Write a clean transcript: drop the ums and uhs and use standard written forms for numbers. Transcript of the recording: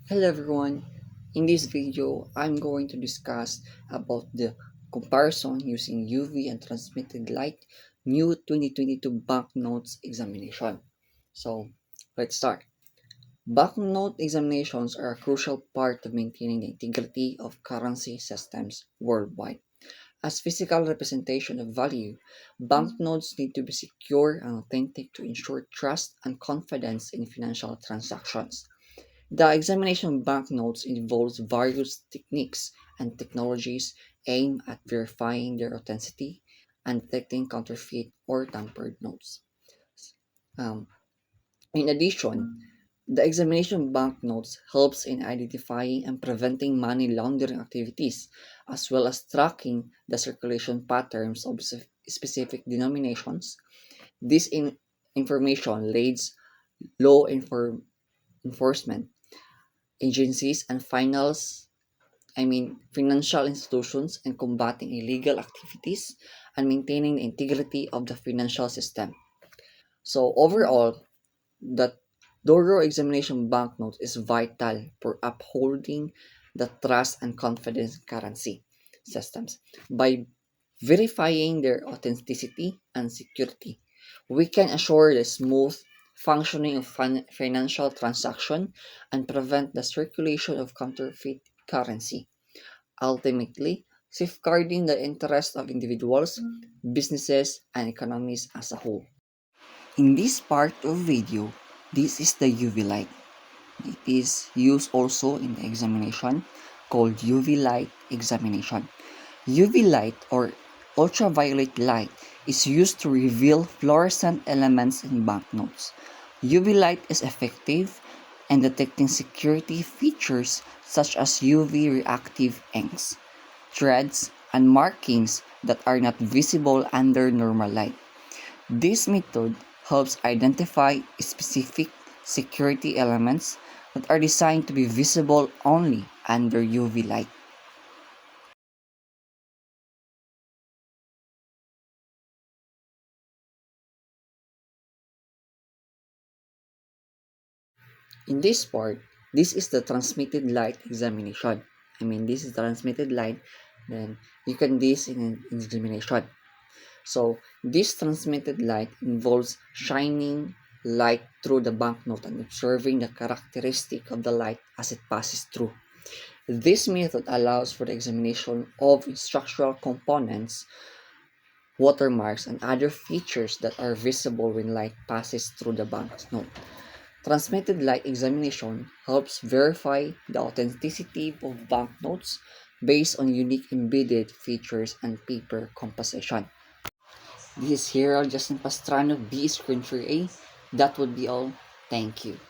Hello everyone. In this video, I'm going to discuss about the comparison using UV and transmitted light new 2022 banknotes examination. So, let's start. Banknote examinations are a crucial part of maintaining the integrity of currency systems worldwide. As physical representation of value, banknotes need to be secure and authentic to ensure trust and confidence in financial transactions. The examination of banknotes involves various techniques and technologies aimed at verifying their authenticity and detecting counterfeit or tampered notes. Um, in addition, the examination of banknotes helps in identifying and preventing money laundering activities, as well as tracking the circulation patterns of specific denominations. Information leads law enforcement agencies and financial institutions in combating illegal activities and maintaining the integrity of the financial system. So overall, the thorough examination of banknotes is vital for upholding the trust and confidence in currency systems. By verifying their authenticity and security, we can assure the smooth functioning of financial transaction and prevent the circulation of counterfeit currency, ultimately safeguarding the interests of individuals, businesses, and economies as a whole. In this part of video, this is the UV light. It is used also in the examination called UV light examination. UV light or ultraviolet light is used to reveal fluorescent elements in banknotes. UV light is effective in detecting security features such as UV reactive inks, threads, and markings that are not visible under normal light. This method helps identify specific security elements that are designed to be visible only under UV light. In this part, this is the transmitted light examination. This is transmitted light, then you can this in an examination. So, this transmitted light involves shining light through the banknote and observing the characteristic of the light as it passes through. This method allows for the examination of structural components, watermarks, and other features that are visible when light passes through the banknote. Transmitted light examination helps verify the authenticity of banknotes based on unique embedded features and paper composition. This is Gerald Justin Pastrano, B Screen 3A. That would be all. Thank you.